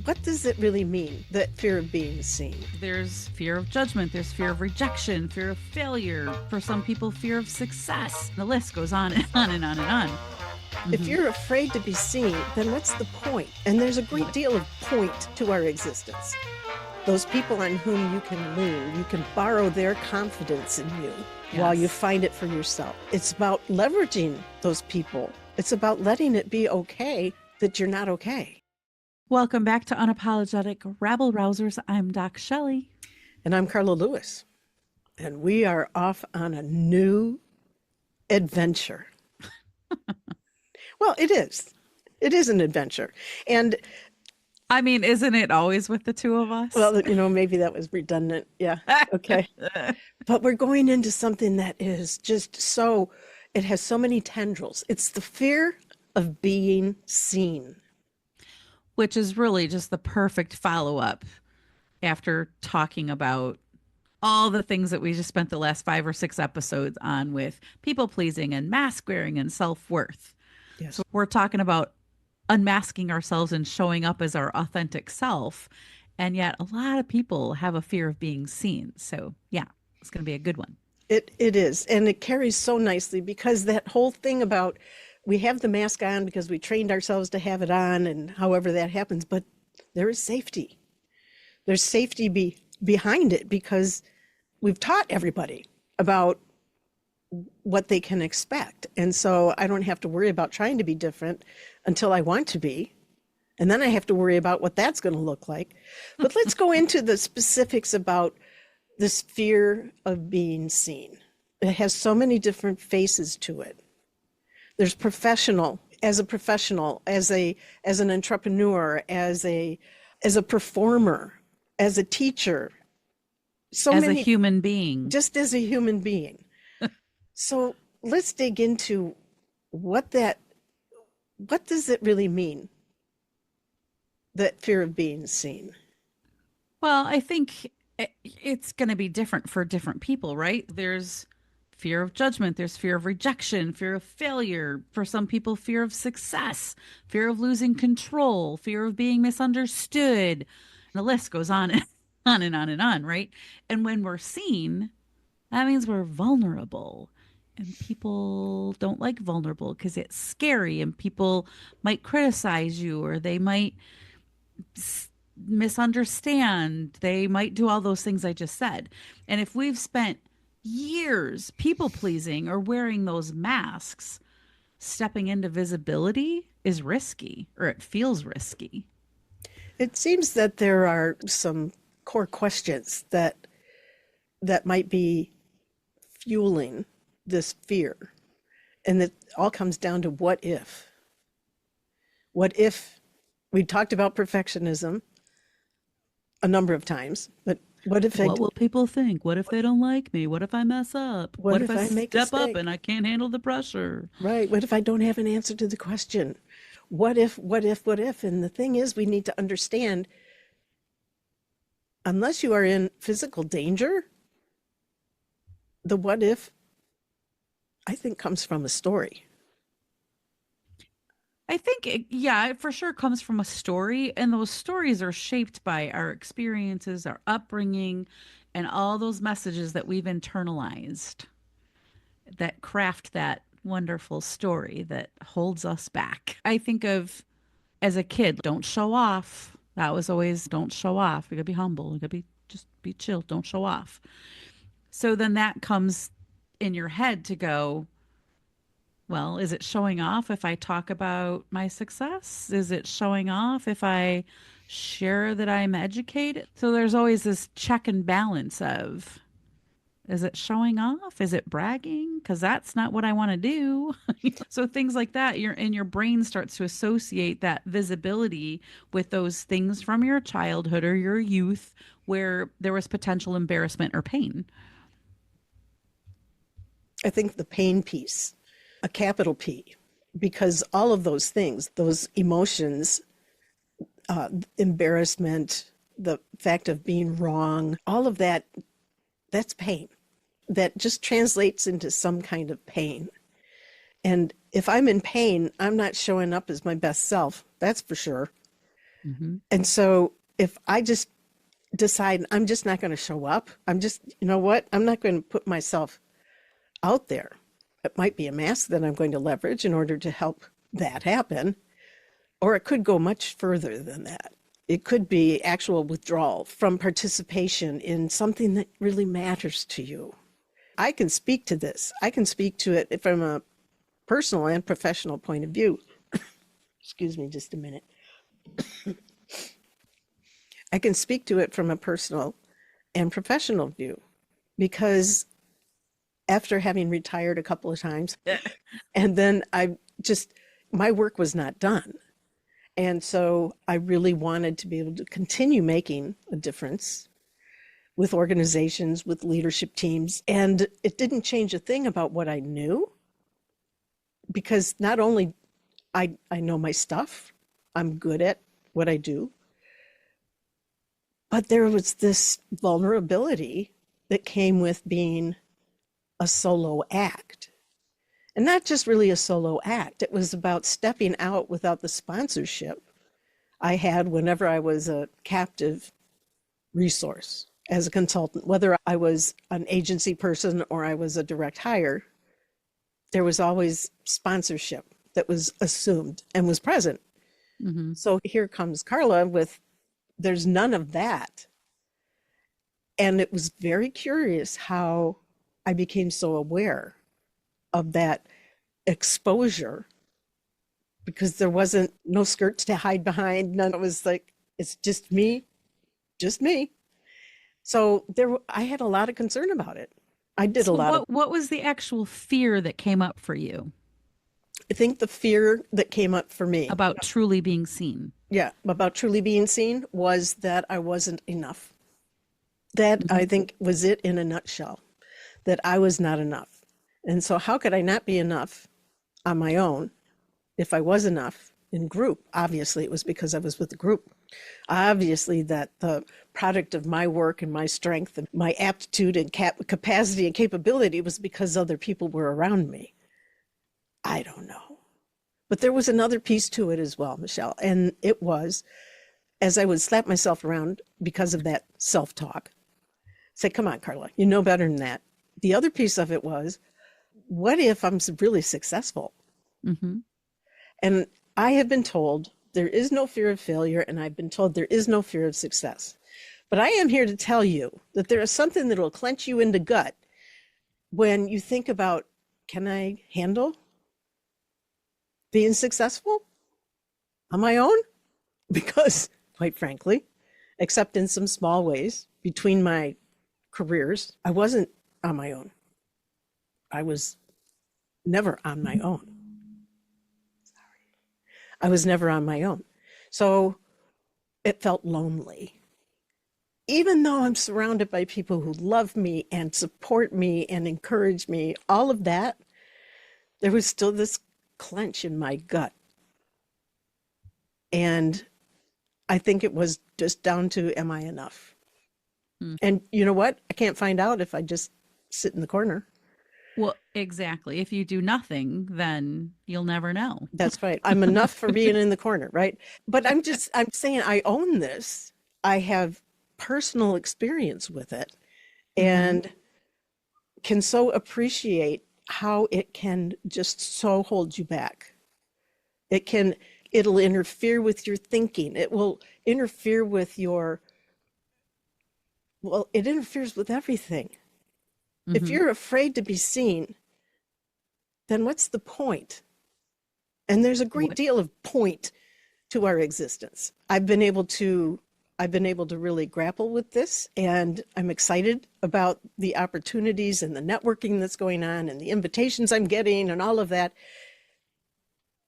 What does it really mean, that fear of being seen? There's fear of judgment, there's fear of rejection, fear of failure. For some people, fear of success. The list goes on and on and on and on. If you're afraid to be seen, then what's the point? And there's a great deal of point to our existence. Those people on whom you can lean, you can borrow their confidence in you while you find it for yourself. It's about leveraging those people. It's about letting it be okay that you're not okay. Welcome back to Unapologetic Rabble-Rousers. I'm DocShellie. And I'm Carla Lewis. And we are off on a new adventure. Well, it is. It is an adventure. And I mean, isn't it always with the two of us? well, maybe that was redundant. Yeah. Okay. But we're going into something that is just so, it has so many tendrils. It's the fear of being seen. Which is really just the perfect follow-up after talking about all the things that we just spent the last 5 or 6 episodes on with people-pleasing and mask-wearing and self-worth. Yes. So we're talking about unmasking ourselves and showing up as our authentic self. And yet a lot of people have a fear of being seen. So yeah, it's going to be a good one. It is. And it carries so nicely because that whole thing about we have the mask on because we trained ourselves to have it on and however that happens, but there is safety. There's safety behind it because we've taught everybody about what they can expect. And so I don't have to worry about trying to be different until I want to be. And then I have to worry about what that's going to look like. But let's go into the specifics about this fear of being seen. It has so many different faces to it. There's professional, as an entrepreneur, as a performer, as a teacher, as a human being. Just as a human being. So let's dig into what does it really mean, that fear of being seen? Well, I think it's going to be different for different people, right? There's fear of judgment, there's fear of rejection, fear of failure. For some people, fear of success, fear of losing control, fear of being misunderstood. And the list goes on and on and on and on, right? And when we're seen, that means we're vulnerable. And people don't like vulnerable because it's scary and people might criticize you or they might misunderstand. They might do all those things I just said. And if we've spent years people pleasing or wearing those masks, stepping into visibility is risky, or it feels risky. It seems that there are some core questions that might be fueling this fear. And it all comes down to what if? What if? We talked about perfectionism a number of times, but what if what will people think? What if they don't like me? What if I mess up? What if I make a step up mistake? and I can't handle the pressure? Right. What if I don't have an answer to the question? What if? And the thing is, we need to understand, unless you are in physical danger, the what if, I think, comes from a story. I think, it for sure comes from a story. And those stories are shaped by our experiences, our upbringing, and all those messages that we've internalized that craft that wonderful story that holds us back. I think of as a kid, don't show off. That was always, don't show off. You gotta be humble. You gotta just be chill. Don't show off. So then that comes in your head to go, well, is it showing off if I talk about my success? Is it showing off if I share that I'm educated? So there's always this check and balance of, is it showing off? Is it bragging? Because that's not what I want to do. So things like that, your brain starts to associate that visibility with those things from your childhood or your youth where there was potential embarrassment or pain. I think the pain piece, a capital P, because all of those things, those emotions, embarrassment, the fact of being wrong, all of that, that's pain. That just translates into some kind of pain. And if I'm in pain, I'm not showing up as my best self, that's for sure. Hmm. And so if I just decide I'm just not going to show up, I'm just, you know what? I'm not going to put myself out there. It might be a mask that I'm going to leverage in order to help that happen, or it could go much further than that. It could be actual withdrawal from participation in something that really matters to you. I can speak to this. I can speak to it from a personal and professional point of view. Excuse me just a minute. I can speak to it from a personal and professional view because after having retired a couple of times, and then I just, my work was not done. And so I really wanted to be able to continue making a difference with organizations, with leadership teams. And it didn't change a thing about what I knew, because not only I know my stuff, I'm good at what I do, but there was this vulnerability that came with being a solo act. And not just really a solo act, it was about stepping out without the sponsorship I had whenever I was a captive resource as a consultant, whether I was an agency person or I was a direct hire, there was always sponsorship that was assumed and was present. Hmm. So here comes Carla with, there's none of that. And it was very curious how I became so aware of that exposure, because there wasn't no skirts to hide behind. None. It was like, it's just me, just me. So there, I had a lot of concern about it. I did a So lot of, what was the actual fear that came up for you I think the fear that came up for me, about truly being seen? yeah, about truly being seen was that I wasn't enough. That I Hmm. think was it in a nutshell, that I was not enough. And so how could I not be enough on my own if I was enough in group? Obviously, it was because I was with the group. Obviously, that the product of my work and my strength and my aptitude and capacity and capability was because other people were around me. I don't know. But there was another piece to it as well, Michelle. And it was, as I would slap myself around because of that self talk, say, come on, Carla, you know better than that. The other piece of it was, what if I'm really successful? Hmm. And I have been told there is no fear of failure, and I've been told there is no fear of success. But I am here to tell you that there is something that will clench you in the gut when you think about, can I handle being successful on my own? Because, quite frankly, except in some small ways between my careers, I wasn't on my own. I was never on my own. I was never on my own. So it felt lonely. Even though I'm surrounded by people who love me and support me and encourage me, all of that, there was still this clench in my gut. And I think it was just down to, am I enough? And you know what? I can't find out if I just sit in the corner. Well, exactly. If you do nothing, then you'll never know. That's right. I'm enough for being in the corner, right? But I'm saying I own this. I have personal experience with it Hmm. and can so appreciate how it can just so hold you back. It can, it'll interfere with your thinking. It will interfere with your, well, it interferes with everything. If Hmm. you're afraid to be seen, then what's the point? And there's a great What? deal of point to our existence. I've been able to really grapple with this, and I'm excited about the opportunities and the networking that's going on and the invitations I'm getting and all of that.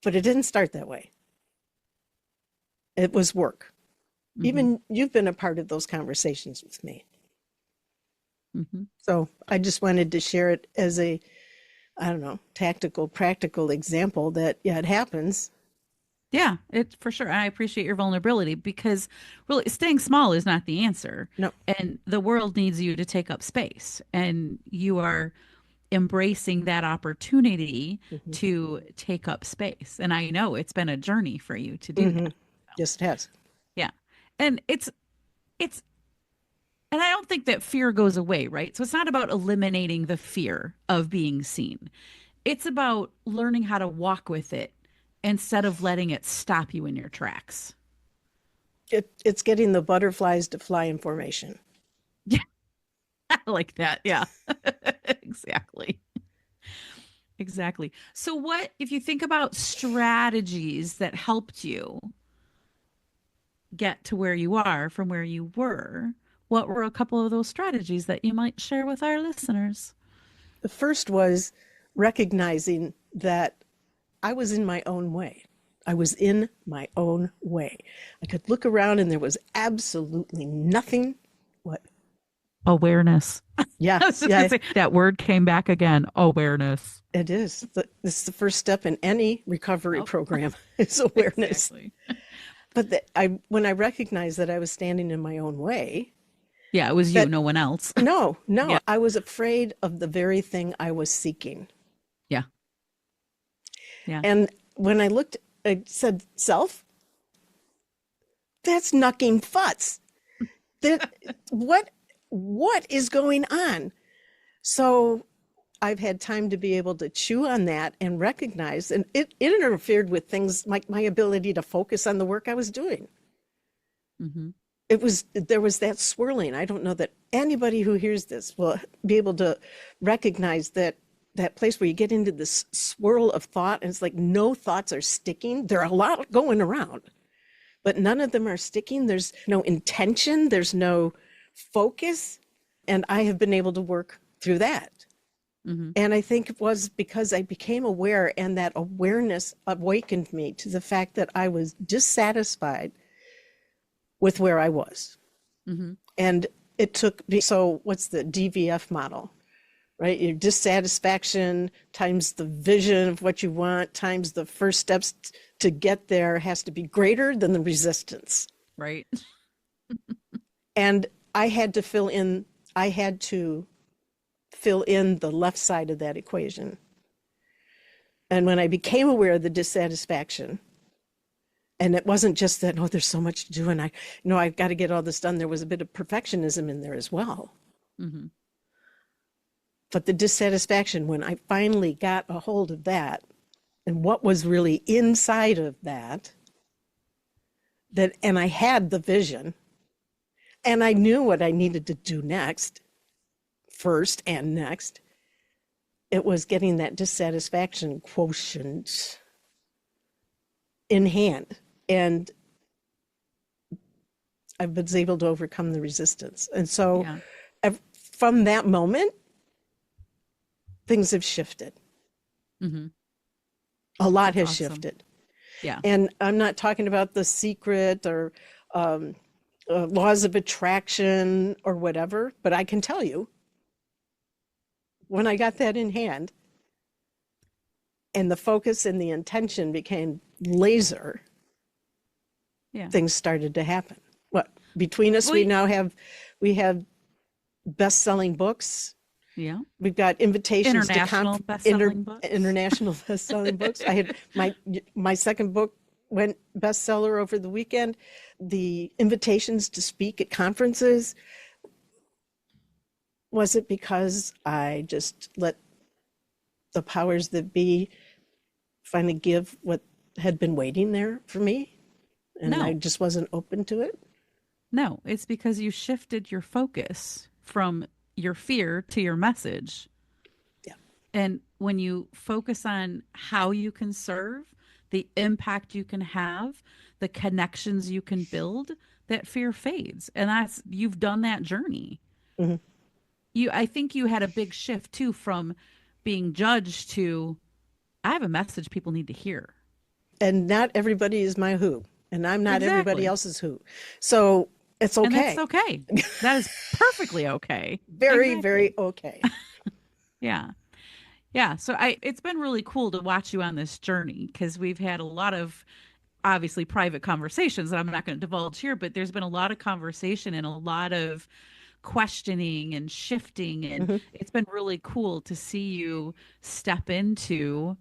But it didn't start that way. It was work. Hmm. Even you've been a part of those conversations with me. Hmm. So I just wanted to share it as a, I don't know, tactical, practical example that, yeah, it happens. Yeah, it's for sure. I appreciate your vulnerability because really staying small is not the answer. No. And the world needs you to take up space. And you are embracing that opportunity Hmm. to take up space. And I know it's been a journey for you to do Hmm. that. Yes, it has. And it's and I don't think that fear goes away, right? So it's not about eliminating the fear of being seen. It's about learning how to walk with it instead of letting it stop you in your tracks. It's getting the butterflies to fly in formation. Yeah, I like that. Yeah. Exactly. Exactly. So what if you think about strategies that helped you get to where you are from where you were? What were a couple of those strategies that you might share with our listeners? The first was recognizing that I was in my own way. I was in my own way. I could look around and there was absolutely nothing. What? Awareness. Yeah, I was just yeah, going to say that word came back again. Awareness. it is. This is the first step in any recovery Yep. program is awareness. Exactly. But when I recognized that I was standing in my own way, Yeah, it was you, that no one else. no, Yeah. I was afraid of the very thing I was seeking. Yeah. Yeah. And when I looked, I said, self, that's knucking futz. That what is going on? So I've had time to be able to chew on that and recognize, and it interfered with things like my ability to focus on the work I was doing. Hmm. There was that swirling. I don't know that anybody who hears this will be able to recognize that place where you get into this swirl of thought and it's like no thoughts are sticking. There are a lot going around, but none of them are sticking. There's no intention, there's no focus. And I have been able to work through that. Hmm. And I think it was because I became aware, and that awareness awakened me to the fact that I was dissatisfied with where I was. Hmm. And it took me, so what's the DVF model, right? Your dissatisfaction times the vision of what you want times the first steps to get there has to be greater than the resistance. Right. And I had to fill in the left side of that equation. And when I became aware of the dissatisfaction, and it wasn't just that, oh, there's so much to do and I've got to get all this done. There was a bit of perfectionism in there as well. Hmm. But the dissatisfaction, when I finally got a hold of that and what was really inside of that, and I had the vision and I knew what I needed to do next, first and next, it was getting that dissatisfaction quotient in hand. And I was able to overcome the resistance. And so Yeah. from that moment, things have shifted. Hmm. A lot That's has awesome. shifted. Yeah. And I'm not talking about the secret or um, laws of attraction or whatever, but I can tell you, when I got that in hand and the focus and the intention became laser, Yeah. things started to happen. What between us, Well, we have best-selling books. yeah. We've got invitations to International best-selling books. international best-selling books. I had my second book went bestseller over the weekend. The invitations to speak at conferences. Was it because I just let the powers that be finally give what had been waiting there for me, and I No, just wasn't open to it? no, it's because you shifted your focus from your fear to your message. Yeah. And when you focus on how you can serve, the impact you can have, the connections you can build, that fear fades. And you've done that journey. Mhm. I think you had a big shift too from being judged to, I have a message people need to hear. And not everybody is my who, and I'm not everybody Exactly. else's who. So it's And that's okay. okay. That is perfectly okay. Very, Exactly. very okay. Yeah. Yeah. So it's been really cool to watch you on this journey because we've had a lot of obviously private conversations that I'm not going to divulge here, but there's been a lot of conversation and a lot of questioning and shifting. And Mhm. it's been really cool to see you step into,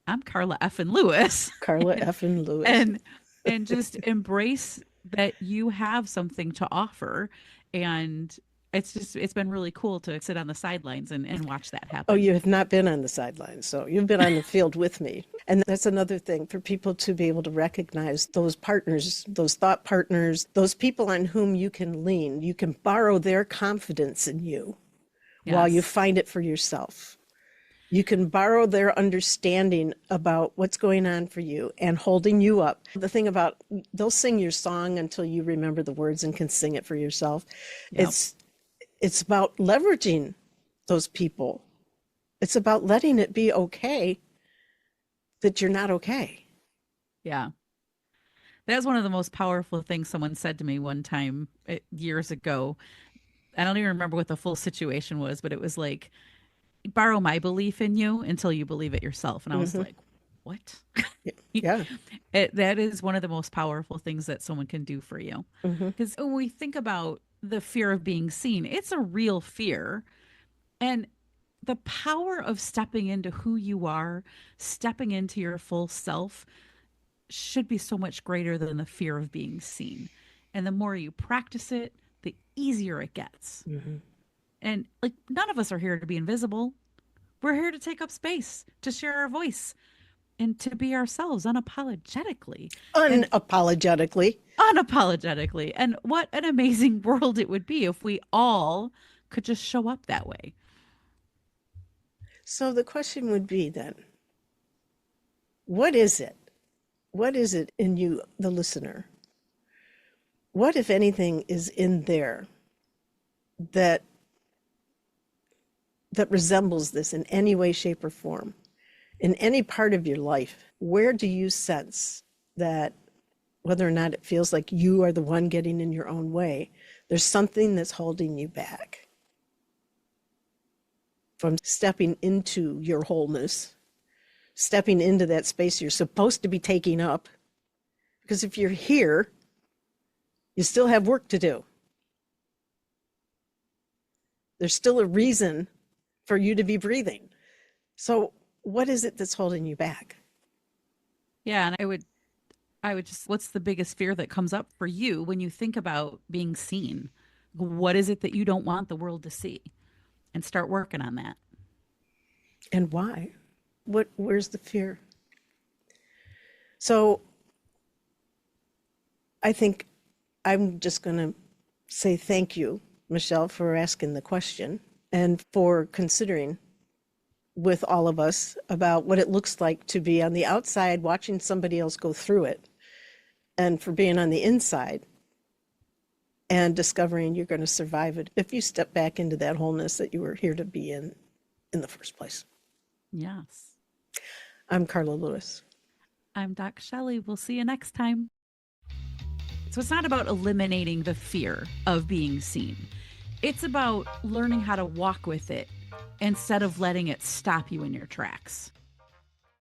I'm Carla F. and Lewis Carla F. and Lewis. and just embrace that you have something to offer. And it's been really cool to sit on the sidelines and watch that Oh, happen. you have not been on the sidelines, so you've been on the field with me. And that's another thing for people to be able to recognize those partners, those thought partners, those people on whom you can lean. You can borrow their confidence in you while you Yes. find it for yourself. You can borrow their understanding about what's going on for you and holding you up. The thing about they'll sing your song until you remember the words and can sing it for yourself. Yep. It's about leveraging those people. It's about letting it be okay that you're not okay. Yeah. That was one of the most powerful things someone said to me one time years ago. I don't even remember what the full situation was, but it was like, borrow my belief in you until you believe it yourself. And I was Hmm. like, what? Yeah. That is one of the most powerful things that someone can do for you. Hmm. Because when we think about the fear of being seen, it's a real fear. And the power of stepping into who you are, stepping into your full self, should be so much greater than the fear of being seen. And the more you practice it, the easier it gets. Hmm. And like, none of us are here to be invisible. We're here to take up space, to share our voice, and to be ourselves unapologetically. And Unapologetically. unapologetically. And what an amazing world it would be if we all could just show up that way. So the question would be then, what is it? What is it in you, the listener? What, if anything, is in there that resembles this in any way, shape, or form? In any part of your life, where do you sense that, whether or not it feels like you are the one getting in your own way, there's something that's holding you back from stepping into your wholeness, stepping into that space you're supposed to be taking up? Because if you're here, you still have work to do. There's still a reason for you to be breathing. So what is it that's holding you back? Yeah, and I would just, what's the biggest fear that comes up for you when you think about being seen? What is it that you don't want the world to see? And start working on that. And why? Where's the fear? So I think I'm just going to say thank you, Michelle, for asking the question and for considering with all of us about what it looks like to be on the outside watching somebody else go through it, and for being on the inside and discovering you're going to survive it if you step back into that wholeness that you were here to be in the first place. Yes. I'm Carla Lewis. I'm DocShellie. We'll see you next time. So it's not about eliminating the fear of being seen. It's about learning how to walk with it instead of letting it stop you in your tracks.